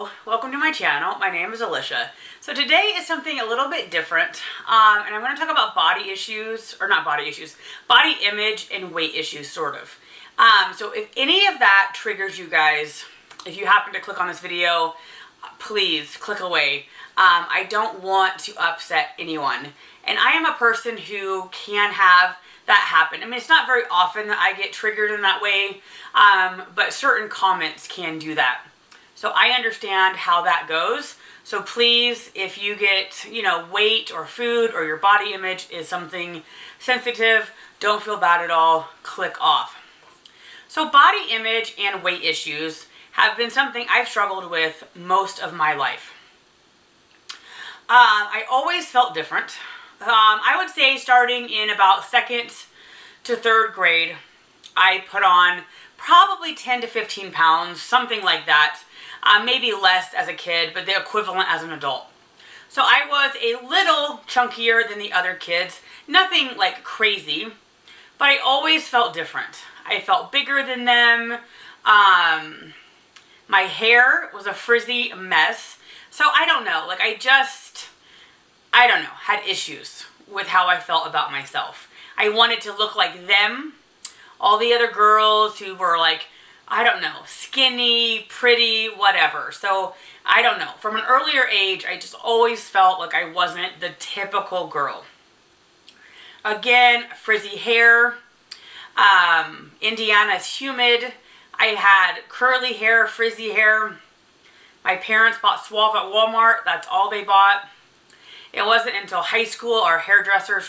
Hello, welcome to my channel. My name is Alicia. So today is something a little bit different, and I'm going to talk about body issues, or not body issues, body image and weight issues, sort of. So if any of that triggers you guys, if you happen to click on this video, please click away. I don't want to upset anyone, and I am a person who can have that happen. I mean, it's not very often that I get triggered in that way, but certain comments can do that. So I understand how that goes. So please, if you get, weight or food or your body image is something sensitive, don't feel bad at all. Click off. So body image and weight issues have been something I've struggled with most of my life. I always felt different. I would say starting in about 2nd to 3rd grade, I put on probably 10 to 15 pounds, something like that. Maybe less as a kid, but the equivalent as an adult. So I was a little chunkier than the other kids. Nothing like crazy, but I always felt different. I felt bigger than them. My hair was a frizzy mess. So I don't know, had issues with how I felt about myself. I wanted to look like them. All the other girls who were skinny, pretty, whatever. So, I don't know. From an earlier age, I just always felt like I wasn't the typical girl. Again, frizzy hair. Indiana's humid. I had curly hair, frizzy hair. My parents bought Suave at Walmart. That's all they bought. It wasn't until high school our hairdresser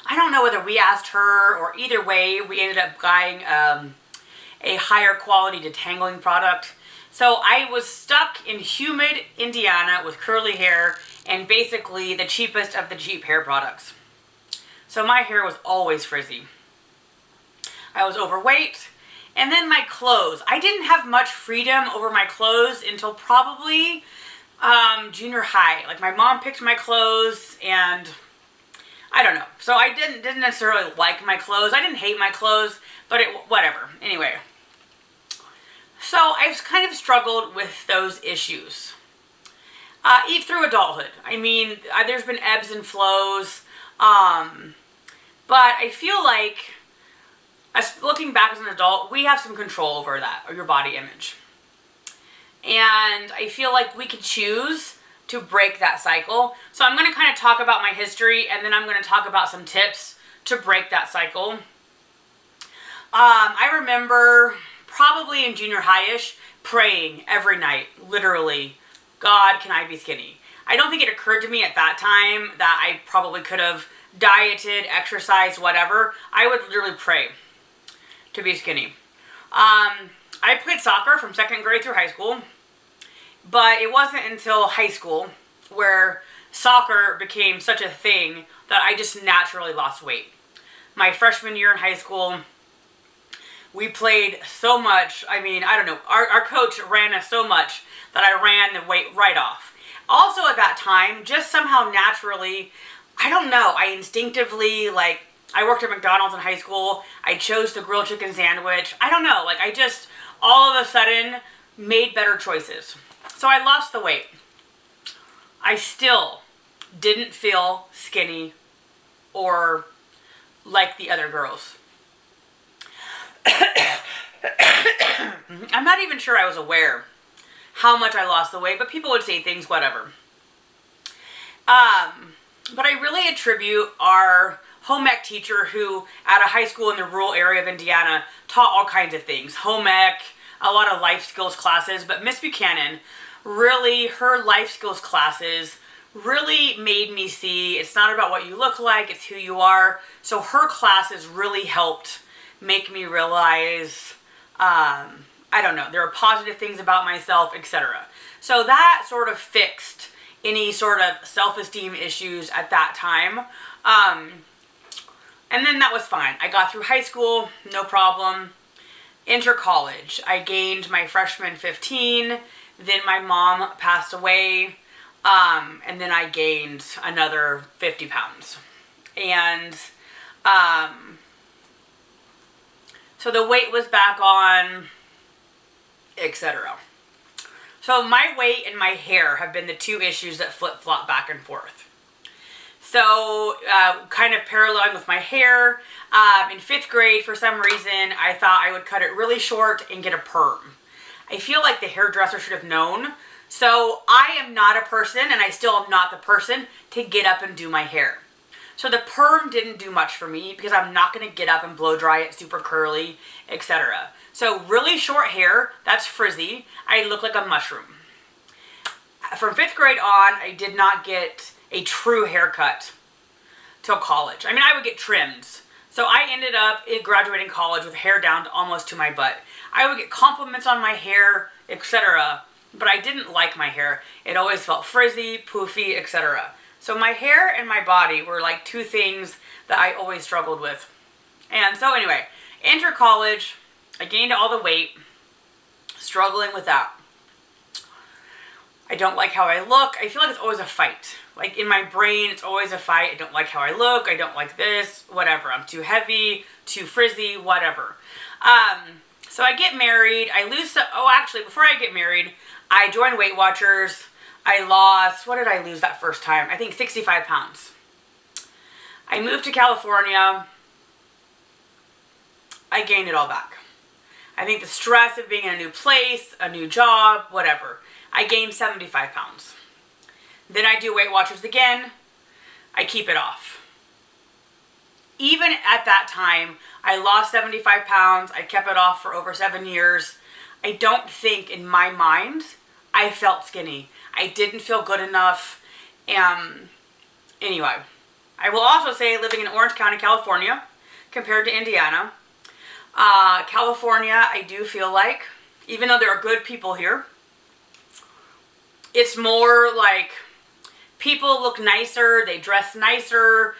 I don't know whether we asked her or either way, we ended up buying a higher quality detangling product. So I was stuck in humid Indiana with curly hair and basically the cheapest of the cheap hair products. So my hair was always frizzy. I was overweight. And then my clothes. I didn't have much freedom over my clothes until probably junior high. Like my mom picked my clothes and I don't know. So I didn't necessarily like my clothes. I didn't hate my clothes, but whatever. Anyway. So I've kind of struggled with those issues. Even through adulthood. I mean, there's been ebbs and flows. But I feel like, looking back as an adult, we have some control over that, or your body image. And I feel like we could choose to break that cycle. So I'm going to kind of talk about my history, and then I'm going to talk about some tips to break that cycle. I remember probably in junior high-ish praying every night, literally, God, can I be skinny? I don't think it occurred to me at that time that I probably could have dieted, exercised, whatever. I would literally pray to be skinny. I played soccer from 2nd grade through high school. But it wasn't until high school where soccer became such a thing that I just naturally lost weight. My freshman year in high school, we played so much. I mean, I don't know. Our coach ran us so much that I ran the weight right off. Also at that time, just somehow naturally, I don't know. I instinctively, I worked at McDonald's in high school. I chose the grilled chicken sandwich. I don't know. I just all of a sudden made better choices. So I lost the weight. I still didn't feel skinny or like the other girls. I'm not even sure I was aware how much I lost the weight, but people would say things, whatever. But I really attribute our home ec teacher who, at a high school in the rural area of Indiana, taught all kinds of things. Home ec, a lot of life skills classes, but Miss Buchanan, really, her life skills classes really made me see it's not about what you look like, it's who you are. So her classes really helped make me realize, there are positive things about myself, etc. So that sort of fixed any sort of self-esteem issues at that time. And then that was fine. I got through high school, no problem. Enter college. I gained my freshman 15. Then my mom passed away, and then I gained another 50 pounds. And so the weight was back on, etc. So my weight and my hair have been the two issues that flip-flop back and forth. So kind of paralleling with my hair, in 5th grade, for some reason, I thought I would cut it really short and get a perm. I feel like the hairdresser should have known. So I am not a person, and I still am not the person to get up and do my hair. So the perm didn't do much for me because I'm not going to get up and blow dry it super curly, etc. So really short hair, that's frizzy. I look like a mushroom. From 5th grade on, I did not get a true haircut till college. I mean, I would get trims. So I ended up graduating college with hair down to almost to my butt. I would get compliments on my hair, etc. But I didn't like my hair. It always felt frizzy, poofy, etc. So my hair and my body were like two things that I always struggled with. And so anyway, enter college, I gained all the weight, struggling with that. I don't like how I look. I feel like it's always a fight. Like in my brain, it's always a fight. I don't like how I look. I don't like this, whatever. I'm too heavy, too frizzy, whatever. So I get married. I lose some, oh, actually, before I get married, I joined Weight Watchers. I lost, what did I lose that first time? I think 65 pounds. I moved to California. I gained it all back. I think the stress of being in a new place, a new job, whatever. I gained 75 pounds. Then I do Weight Watchers again. I keep it off. Even at that time, I lost 75 pounds. I kept it off for over 7 years. I don't think in my mind I felt skinny. I didn't feel good enough. Anyway, I will also say living in Orange County, California, compared to Indiana, California, I do feel like, even though there are good people here, it's more like people look nicer, they dress nicer,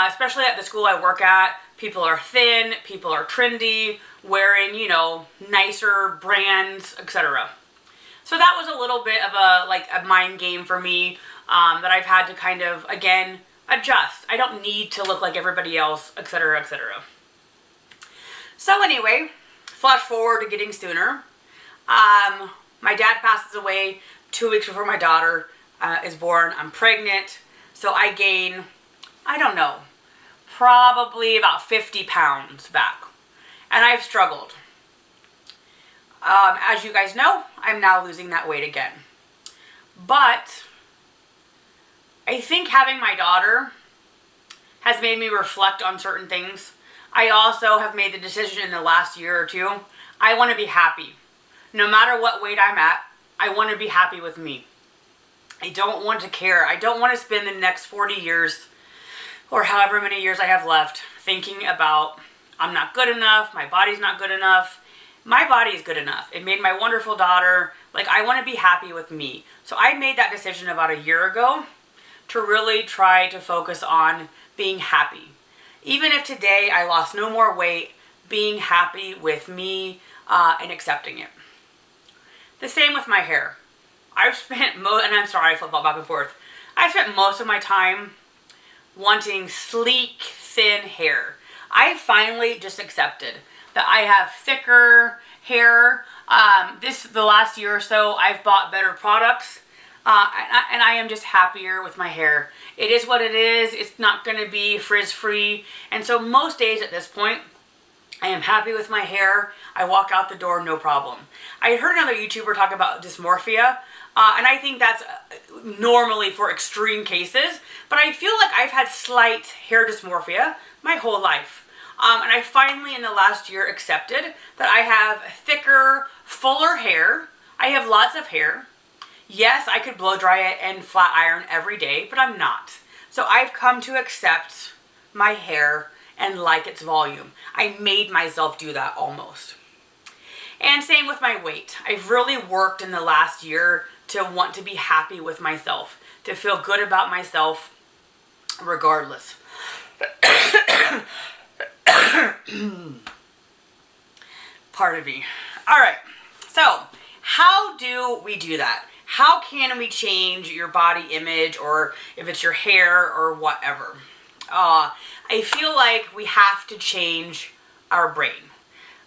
especially at the school I work at. People are thin, people are trendy, wearing, you know, nicer brands, etc. So that was a little bit of a mind game for me that I've had to kind of, again, adjust. I don't need to look like everybody else, etc., etc. So anyway, flash forward to getting sooner. My dad passes away 2 weeks before my daughter is born. I'm pregnant, so I gain, I don't know, probably about 50 pounds back. And I've struggled. As you guys know, I'm now losing that weight again. But I think having my daughter has made me reflect on certain things. I also have made the decision in the last year or two, I want to be happy. No matter what weight I'm at, I want to be happy with me. I don't want to care. I don't want to spend the next 40 years or however many years I have left thinking about I'm not good enough, my body's not good enough. My body is good enough. It made my wonderful daughter. Like, I want to be happy with me. So I made that decision about a year ago to really try to focus on being happy. Even if today I lost no more weight, being happy with me and accepting it. The same with my hair. I've spent, and I'm sorry I flip back and forth. I spent most of my time wanting sleek, thin hair. I finally just accepted that I have thicker hair. The last year or so, I've bought better products. And I am just happier with my hair. It is what it is. It's not going to be frizz-free. And so most days at this point, I am happy with my hair. I walk out the door, no problem. I heard another YouTuber talk about dysmorphia. And I think that's normally for extreme cases. But I feel like I've had slight hair dysmorphia my whole life. And I finally, in the last year, accepted that I have thicker, fuller hair. I have lots of hair. Yes, I could blow dry it and flat iron every day, but I'm not. So I've come to accept my hair and like its volume. I made myself do that almost. And same with my weight. I've really worked in the last year to want to be happy with myself, to feel good about myself regardless. Pardon me. All right. So how do we do that? How can we change your body image, or if it's your hair or whatever? I feel like we have to change our brain.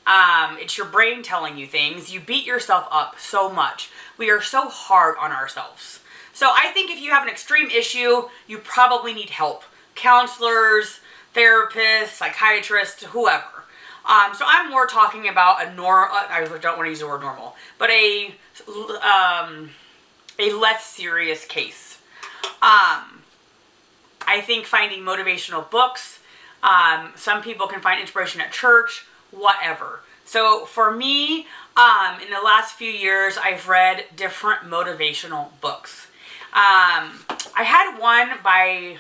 It's your brain telling you things. You beat yourself up so much. We are so hard on ourselves. So I think if you have an extreme issue, you probably need help. Counselors, therapists, psychiatrists, whoever. So I'm more talking about a I don't want to use the word normal, but a less serious case. I think finding motivational books, some people can find inspiration at church, whatever. So for me, in the last few years, I've read different motivational books. I had one by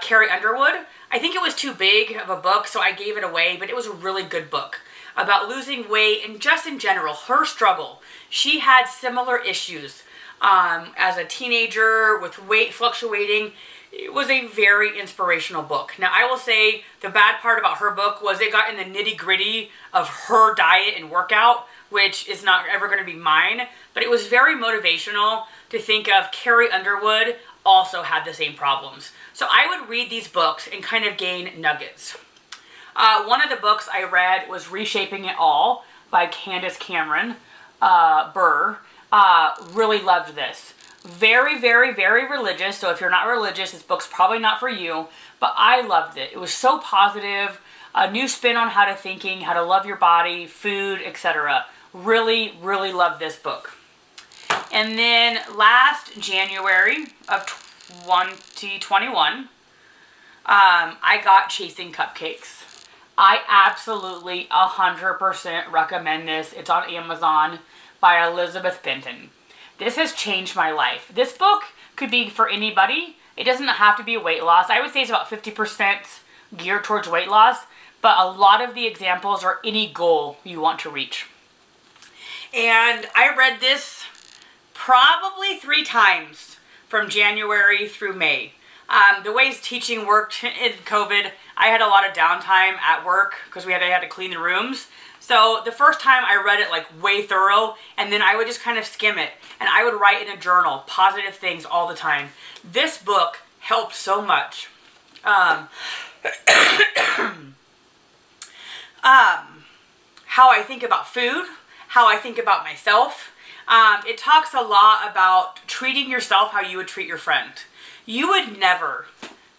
Carrie Underwood. I think it was too big of a book, so I gave it away, but it was a really good book about losing weight and just in general, her struggle. She had similar issues as a teenager with weight fluctuating. It was a very inspirational book. Now, I will say the bad part about her book was it got in the nitty-gritty of her diet and workout, which is not ever going to be mine, but it was very motivational to think of Carrie Underwood also had the same problems. So I would read these books and kind of gain nuggets. One of the books I read was Reshaping It All by Candace Cameron Bure. Really loved this. Very, very, very religious. So if you're not religious, this book's probably not for you. But I loved it. It was so positive. A new spin on how to love your body, food, etc. Really, really loved this book. And then last January of 2021, I got Chasing Cupcakes. I absolutely 100% recommend this. It's on Amazon by Elizabeth Benton. This has changed my life. This book could be for anybody. It doesn't have to be weight loss. I would say it's about 50% geared towards weight loss, but a lot of the examples are any goal you want to reach. And I read this probably 3 times from January through May. The ways teaching worked in COVID, I had a lot of downtime at work because they had to clean the rooms. So the first time I read it way thorough, and then I would just kind of skim it. And I would write in a journal positive things all the time. This book helped so much. How I think about food, how I think about myself. It talks a lot about treating yourself how you would treat your friend. You would never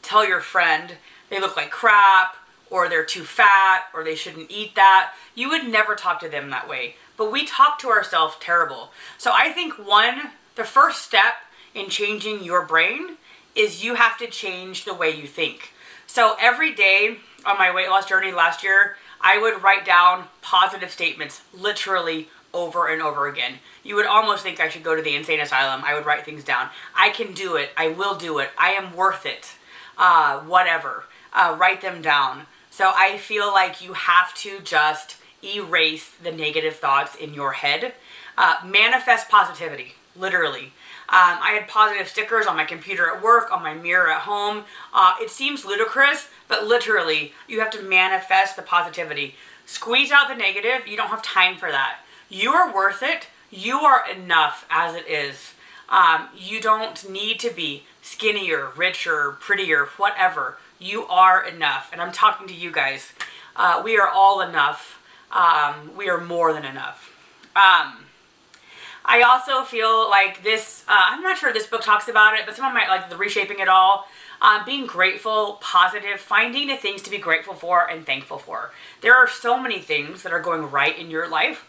tell your friend they look like crap, or they're too fat, or they shouldn't eat that. You would never talk to them that way. But we talk to ourselves terrible. So I think the first step in changing your brain is you have to change the way you think. So every day on my weight loss journey last year, I would write down positive statements, literally over and over again. You would almost think I should go to the insane asylum. I would write things down. I can do it. I will do it. I am worth it. Whatever. Write them down. So I feel like you have to just erase the negative thoughts in your head. Manifest positivity, literally. I had positive stickers on my computer at work, on my mirror at home. It seems ludicrous, but literally, you have to manifest the positivity. Squeeze out the negative. You don't have time for that. You are worth it. You are enough as it is. You don't need to be skinnier, richer, prettier, whatever. You are enough. And I'm talking to you guys. We are all enough. We are more than enough. I also feel like this, I'm not sure this book talks about it, but someone might like the Reshaping It All. Being grateful, positive, finding the things to be grateful for and thankful for. There are so many things that are going right in your life.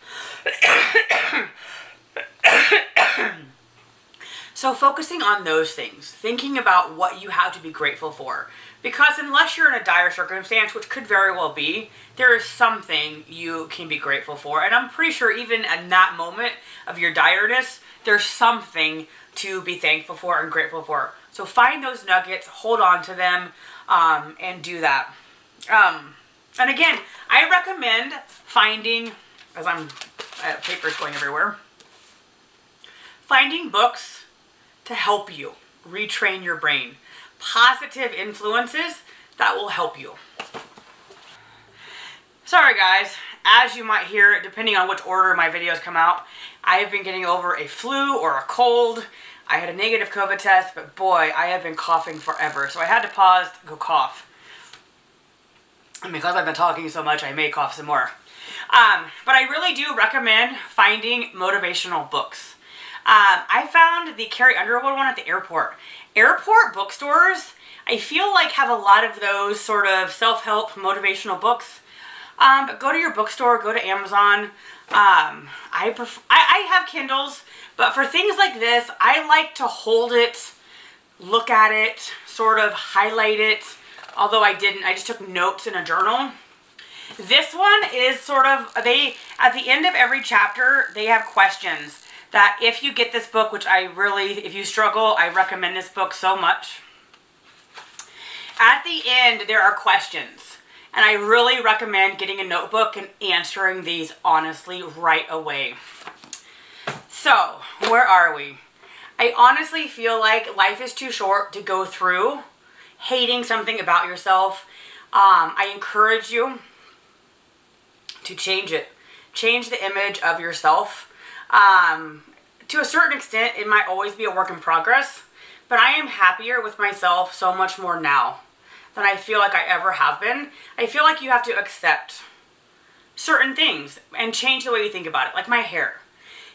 So focusing on those things, thinking about what you have to be grateful for. Because unless you're in a dire circumstance, which could very well be, there is something you can be grateful for. And I'm pretty sure even in that moment of your direness, there's something to be thankful for and grateful for. So find those nuggets, hold on to them, and do that. And again, I recommend finding, paper's going everywhere, finding books to help you retrain your brain. Positive influences that will help you. Sorry guys, as you might hear, depending on which order my videos come out, I have been getting over a flu or a cold. I had a negative COVID test, but boy, I have been coughing forever. So I had to pause to go cough. And because I've been talking so much, I may cough some more. But I really do recommend finding motivational books. I found the Carrie Underwood one at the airport. Airport bookstores, I feel like, have a lot of those sort of self-help motivational books. But go to your bookstore, go to Amazon. I have Kindles, but for things like this, I like to hold it, look at it, sort of highlight it. Although I didn't, I just took notes in a journal. This one is sort of, at the end of every chapter, they have questions that if you get this book, which if you struggle, I recommend this book so much. At the end, there are questions. And I really recommend getting a notebook and answering these honestly right away. So, where are we? I honestly feel like life is too short to go through hating something about yourself. I encourage you to change it. Change the image of yourself. To a certain extent, it might always be a work in progress, but I am happier with myself so much more now than I feel like I ever have been. I feel like you have to accept certain things and change the way you think about it, like my hair.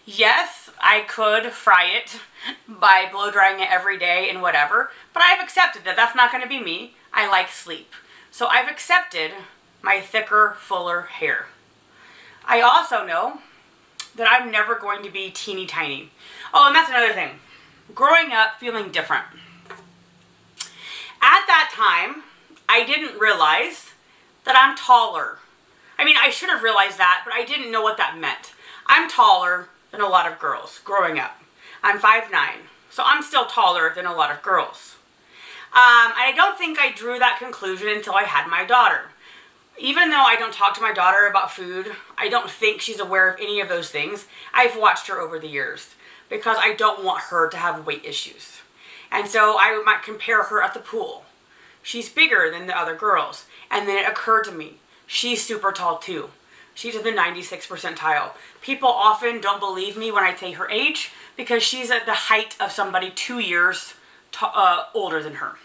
Yes, I could fry it by blow drying it every day and whatever, but I've accepted that that's not going to be me. I like sleep. So I've accepted my thicker, fuller hair. I also know that I'm never going to be teeny tiny. Oh, and that's another thing. Growing up feeling different. At that time, I didn't realize that I'm taller. I mean, I should have realized that, but I didn't know what that meant. I'm taller than a lot of girls growing up. I'm 5'9", so I'm still taller than a lot of girls. I don't think I drew that conclusion until I had my daughter. Even though I don't talk to my daughter about food, I don't think she's aware of any of those things. I've watched her over the years because I don't want her to have weight issues. And so I might compare her at the pool. She's bigger than the other girls. And then it occurred to me, she's super tall too. She's in the 96th percentile. People often don't believe me when I say her age because she's at the height of somebody 2 years older than her.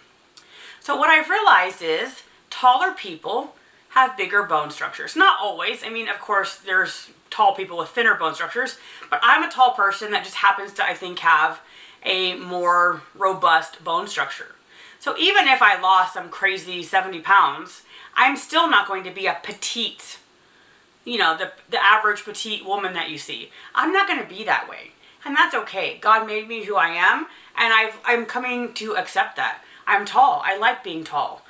So what I've realized is taller people have bigger bone structures. Not always. I mean, of course, there's tall people with thinner bone structures, but I'm a tall person that just happens to, I think, have a more robust bone structure. So even if I lost some crazy 70 pounds, I'm still not going to be a petite, the average petite woman that you see. I'm not going to be that way. And that's okay. God made me who I am, and I'm coming to accept that. I'm tall. I like being tall.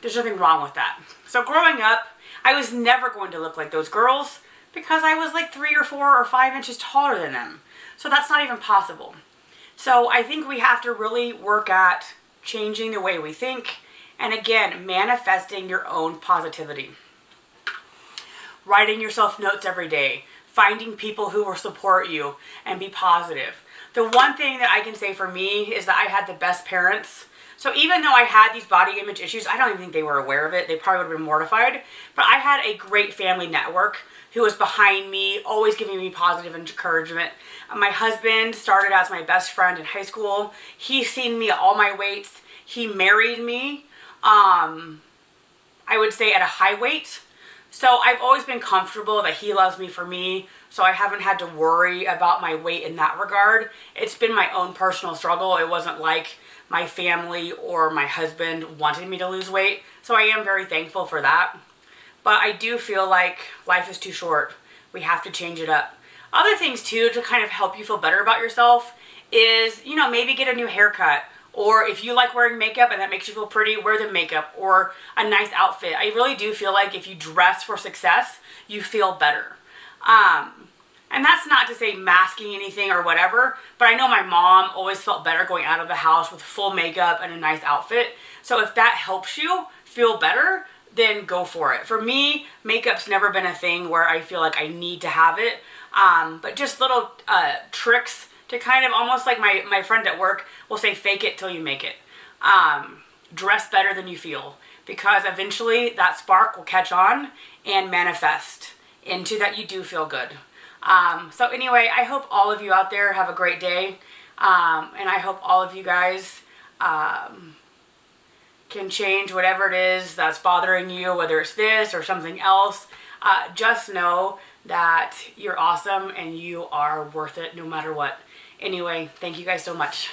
There's nothing wrong with that. So growing up, I was never going to look like those girls because I was like 3 or 4 or 5 inches taller than them. So that's not even possible. So I think we have to really work at changing the way we think and, again, manifesting your own positivity. Writing yourself notes every day. Finding people who will support you and be positive. The one thing that I can say for me is that I had the best parents. So even though I had these body image issues, I don't even think they were aware of it. They probably would have been mortified. But I had a great family network who was behind me, always giving me positive encouragement. My husband started as my best friend in high school. He's seen me at all my weights. He married me, I would say, at a high weight. So I've always been comfortable that he loves me for me. So I haven't had to worry about my weight in that regard. It's been my own personal struggle. It wasn't like my family or my husband wanted me to lose weight. So I am very thankful for that. But I do feel like life is too short. We have to change it up. Other things too to kind of help you feel better about yourself is, maybe get a new haircut. Or if you like wearing makeup and that makes you feel pretty, wear the makeup or a nice outfit. I really do feel like if you dress for success, you feel better. And that's not to say masking anything or whatever, but I know my mom always felt better going out of the house with full makeup and a nice outfit. So if that helps you feel better, then go for it. For me, makeup's never been a thing where I feel like I need to have it. But just little tricks to kind of almost like my friend at work will say, fake it till you make it. Dress better than you feel, because eventually that spark will catch on and manifest into that you do feel good. So anyway, I hope all of you out there have a great day. And I hope all of you guys can change whatever it is that's bothering you, whether it's this or something else. Just know that you're awesome and you are worth it no matter what. Anyway, thank you guys so much.